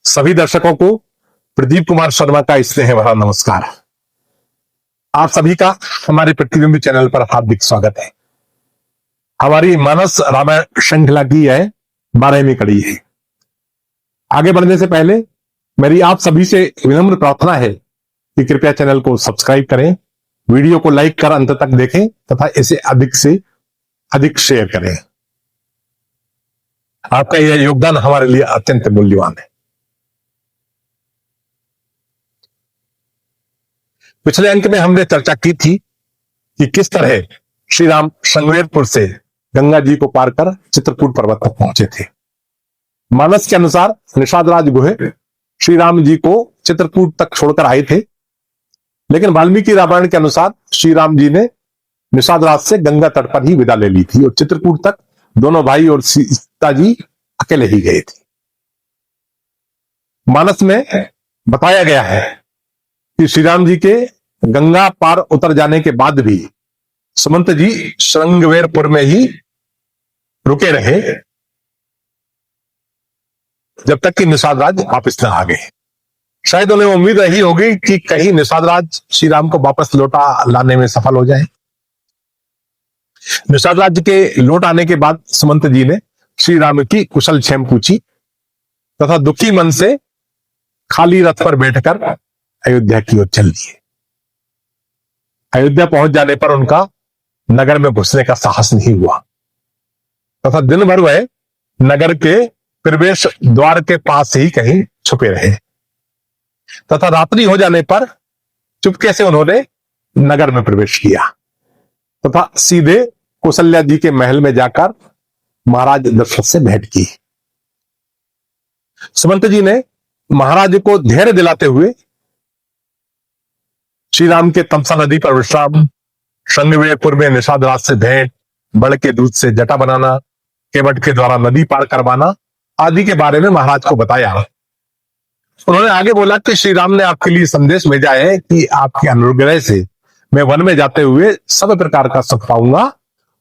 सभी दर्शकों को प्रदीप कुमार शर्मा का स्नेह भरा नमस्कार। आप सभी का हमारे प्रतिबिंब चैनल पर हार्दिक स्वागत है। हमारी मानस रामायण श्रृंखला की यह 12वीं कड़ी है। आगे बढ़ने से पहले मेरी आप सभी से विनम्र प्रार्थना है कि कृपया चैनल को सब्सक्राइब करें, वीडियो को लाइक कर अंत तक देखें तथा इसे अधिक से अधिक शेयर करें। आपका यह योगदान हमारे लिए अत्यंत मूल्यवान है। पिछले अंक में हमने चर्चा की थी कि किस तरह श्री राम श्रृंगवेरपुर से गंगा जी को पार कर चित्रकूट पर्वत तक पहुंचे थे। मानस के अनुसार निषाद राज गुहे श्री राम जी को चित्रकूट तक छोड़कर आए थे, लेकिन वाल्मीकि रामायण के अनुसार श्री राम जी ने निषाद राज से गंगा तट पर ही विदा ले ली थी और चित्रकूट तक दोनों भाई और सीता जी अकेले ही गए थे। मानस में बताया गया है कि श्री राम जी के गंगा पार उतर जाने के बाद भी सुमंत जी श्रृंगवेरपुर में ही रुके रहे जब तक कि निषाद राज वापस न आ गए। शायद उन्हें उम्मीद रही होगी कि कहीं निषाद राज श्री राम को वापस लौटा लाने में सफल हो जाए। निषाद राज के लौट आने के बाद सुमंत जी ने श्री राम की कुशल क्षेम पूछी तथा दुखी मन से खाली रथ पर बैठकर अयोध्या की ओर चल दिए। अयोध्या पहुंच जाने पर उनका नगर में घुसने का साहस नहीं हुआ तथा दिन भर वह नगर के प्रवेश द्वार के पास ही कहीं छुपे रहे तथा रात्रि हो जाने पर चुपके से उन्होंने नगर में प्रवेश किया तथा सीधे कौशल्या जी के महल में जाकर महाराज दशरथ से भेंट की। सुमंत जी ने महाराज को धैर्य दिलाते हुए श्री राम के तमसा नदी पर विश्राम, श्रृंगवेरपुर में निषाद राज से भेंट, बड़ के दूध से जटा बनाना, केवट के द्वारा नदी पार करवाना आदि के बारे में महाराज को बताया। उन्होंने आगे बोला कि श्री राम ने आपके लिए संदेश भेजा है कि आपके अनुग्रह से मैं वन में जाते हुए सब प्रकार का सुख पाऊंगा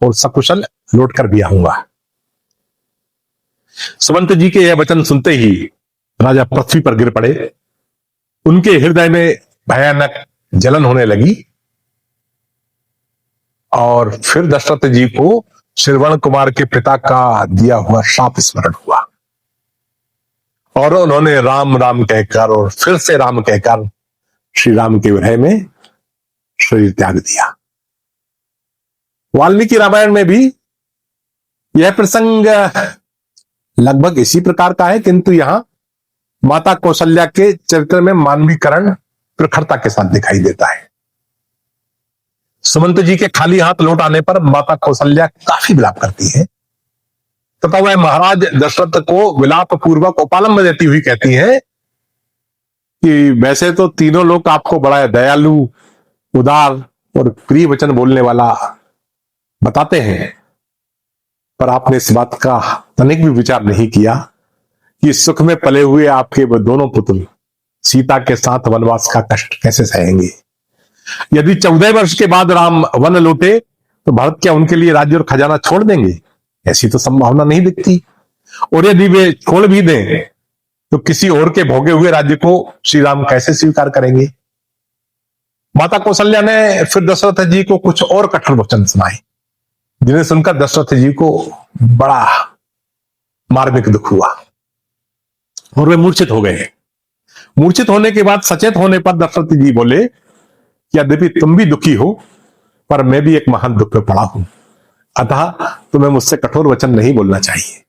और सकुशल लौट कर भी आऊंगा। सुमंत जी के यह वचन सुनते ही राजा पृथ्वी पर गिर पड़े। उनके हृदय में भयानक जलन होने लगी और फिर दशरथ जी को श्रवण कुमार के पिता का दिया हुआ शाप स्मरण हुआ और उन्होंने राम राम कहकर और फिर से राम कहकर श्री राम के विरह में शरीर त्याग दिया। वाल्मीकि रामायण में भी यह प्रसंग लगभग इसी प्रकार का है, किंतु यहां माता कौशल्या के चरित्र में मानवीकरण प्रखरता के साथ दिखाई देता है। सुमंत जी के खाली हाथ लौट आने पर माता कौशल्या काफी विलाप करती है तथा वह महाराज दशरथ को विलाप पूर्वक उपालंब देती हुई कहती है कि वैसे तो तीनों लोग आपको बड़ा दयालु, उदार और प्रिय वचन बोलने वाला बताते हैं, पर आपने इस बात का तनिक भी विचार नहीं किया कि सुख में पले हुए आपके वो दोनों पुत्र सीता के साथ वनवास का कष्ट कैसे सहेंगे। यदि 14 वर्ष के बाद राम वन लौटे तो भारत क्या उनके लिए राज्य और खजाना छोड़ देंगे? ऐसी तो संभावना नहीं दिखती। और यदि वे छोड़ भी दें तो किसी और के भोगे हुए राज्य को श्री राम कैसे स्वीकार करेंगे? माता कौशल्या ने फिर दशरथ जी को कुछ और कठोर वचन सुनाए, जिन्हें सुनकर दशरथ जी को बड़ा मार्मिक दुख हुआ और वे मूर्छित हो गए। मूर्छित होने के बाद सचेत होने पर दशरथ जी बोले कि यद्यपि तुम भी दुखी हो पर मैं भी एक महान दुख में पड़ा हूं, अतः तुम्हें मुझसे कठोर वचन नहीं बोलना चाहिए।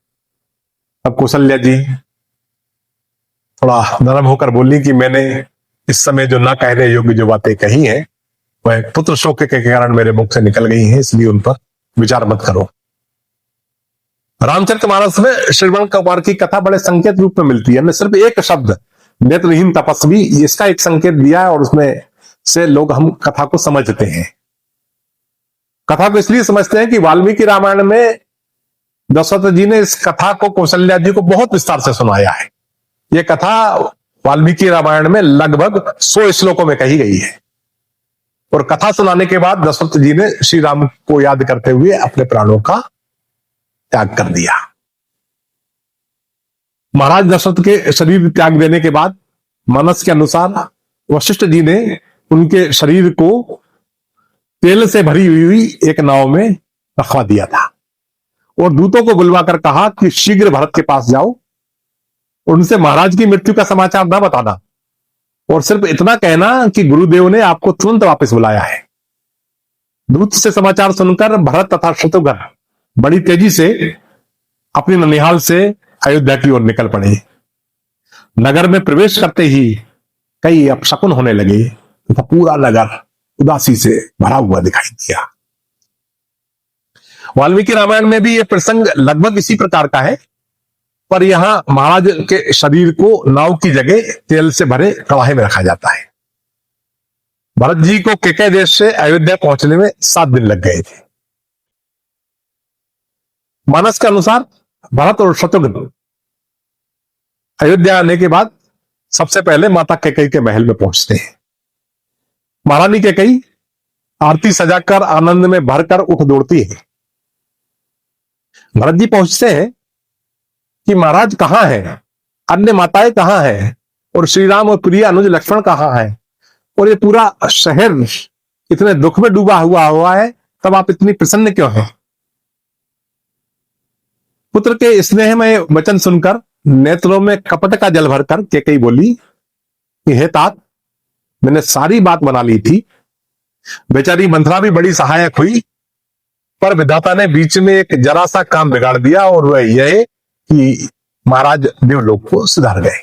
अब कौशल्या जी थोड़ा नरम होकर बोली कि मैंने इस समय जो ना कहने योग्य जो बातें कही हैं वह पुत्र शोक के कारण मेरे मुख से निकल गई हैं, इसलिए उन पर विचार मत करो। रामचरितमानस में श्रवण कुमार की कथा बड़े संकेत रूप में मिलती है। हमने सिर्फ एक शब्द नेत्रहीन तपस्वी इसका एक संकेत दिया है और उसमें से लोग हम कथा को समझते हैं। कथा को इसलिए समझते हैं कि वाल्मीकि रामायण में दशरथ जी ने इस कथा को कौशल्या जी को बहुत विस्तार से सुनाया है। यह कथा वाल्मीकि रामायण में लगभग 100 श्लोकों में कही गई है और कथा सुनाने के बाद दशरथ जी ने श्री राम को याद करते हुए अपने प्राणों का त्याग कर दिया। महाराज दशरथ के शरीर त्याग देने के बाद मानस के अनुसार वशिष्ठ जी ने उनके शरीर को तेल से भरी हुई एक नाव में रखवा दिया था और दूतों को बुलवाकर कहा कि शीघ्र भरत के पास जाओ, उनसे महाराज की मृत्यु का समाचार ना बताना और सिर्फ इतना कहना कि गुरुदेव ने आपको तुरंत वापस बुलाया है। दूत से समाचार सुनकर भरत तथा शत्रुघ्न बड़ी तेजी से अपनी ननिहाल से अयोध्या की ओर निकल पड़े। नगर में प्रवेश करते ही कई अपशकुन होने लगे तथा पूरा नगर उदासी से भरा हुआ दिखाई दिया। वाल्मीकि रामायण में भी यह प्रसंग लगभग इसी प्रकार का है, पर यहां महाराज के शरीर को नाव की जगह तेल से भरे कड़ाहे में रखा जाता है। भरत जी को केकय देश से अयोध्या पहुंचने में 7 दिन लग गए थे। मानस के अनुसार भरत और शत्रुघ्न अयोध्या आने के बाद सबसे पहले माता कैकेयी के महल में पहुंचते हैं। महारानी कैकेयी आरती सजाकर आनंद में भरकर उठ दौड़ती है। भरत जी पहुंचते हैं कि महाराज कहां हैं, अन्य माताएं कहां हैं और श्री राम और प्रिय अनुज लक्ष्मण कहां हैं, और ये पूरा शहर इतने दुख में डूबा हुआ है, तब आप इतनी प्रसन्न क्यों हैं? पुत्र के स्नेह में वचन सुनकर नेत्रों में कपट का जल भरकर कैकेयी बोली कि हे तात, मैंने सारी बात बना ली थी। बेचारी मंथरा भी बड़ी सहायक हुई, पर विधाता ने बीच में एक जरा सा काम बिगाड़ दिया और वह यह कि महाराज देवलोक को सुधार गए।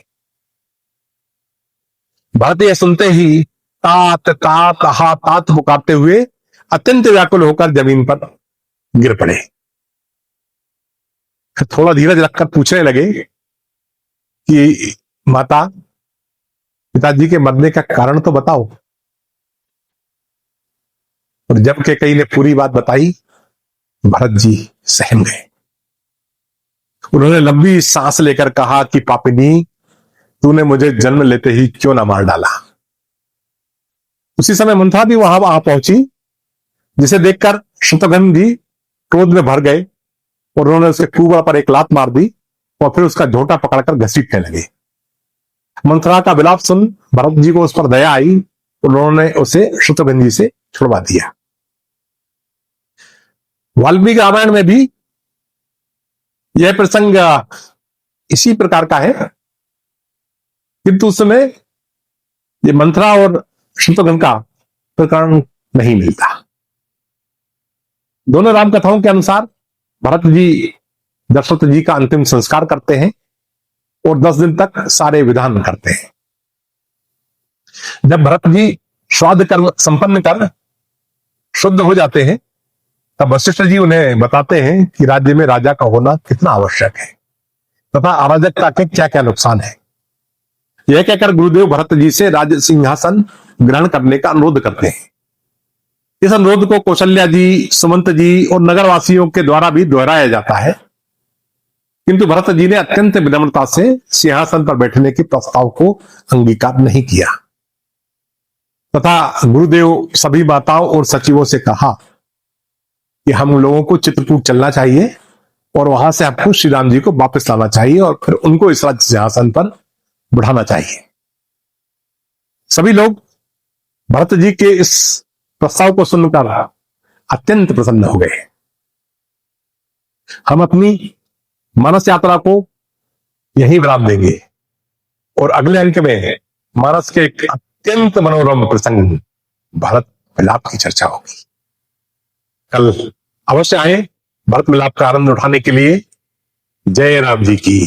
भरत यह सुनते ही तात तात हा तात पुकारते हुए अत्यंत व्याकुल होकर जमीन पर गिर पड़े। फिर थोड़ा धीरज रखकर पूछने लगे कि माता, पिताजी के मरने का कारण तो बताओ। और जब कैकेयी ने पूरी बात बताई, भरत जी सहम गए। उन्होंने लंबी सांस लेकर कहा कि पापिनी, तूने मुझे जन्म लेते ही क्यों ना मार डाला। उसी समय मंथरा भी वहां पहुंची, जिसे देखकर शत्रुघ्न भी क्रोध में भर गए और उन्होंने उसके कुबड़ पर एक लात मार दी और फिर उसका झोंटा पकड़कर घसीटने लगे। मंथरा का विलाप सुन भरत जी को उस पर दया आई, उन्होंने उसे शत्रुघ्न जी से छुड़वा दिया। वाल्मीकि रामायण में भी यह प्रसंग इसी प्रकार का है, किंतु उस समय ये मंथरा और शत्रुघ्न का प्रकरण नहीं मिलता। दोनों राम कथाओं के अनुसार भरत जी दशरथ जी का अंतिम संस्कार करते हैं और 10 दिन तक सारे विधान करते हैं। जब भरत जी श्राद्ध कर्म संपन्न कर शुद्ध हो जाते हैं, तब वशिष्ठ जी उन्हें बताते हैं कि राज्य में राजा का होना कितना आवश्यक है तथा अराजकता के क्या क्या नुकसान है। यह कहकर गुरुदेव भरत जी से राज सिंहासन ग्रहण करने का अनुरोध करते हैं। इस अनुरोध को कौशल्या जी, सुमंत जी और नगरवासियों के द्वारा भी दोहराया जाता है, किंतु भरत जी ने अत्यंत विनम्रता से सिंहासन पर बैठने के प्रस्ताव को अंगीकार नहीं किया तथा गुरुदेव सभी माताओं और सचिवों से कहा कि हम लोगों को चित्रकूट चलना चाहिए और वहां से आपको श्री राम जी को वापस लाना चाहिए और फिर उनको इस राज्य सिंहासन पर बढ़ाना चाहिए। सभी लोग भरत जी के इस प्रस्ताव को सुनकर अत्यंत प्रसन्न हो गए। हम अपनी मानस यात्रा को यहीं विराम देंगे और अगले अंक में मानस के एक अत्यंत मनोरम प्रसंग भरत मिलाप की चर्चा होगी। कल अवश्य आए भरत मिलाप का आनंद उठाने के लिए। जय राम जी की।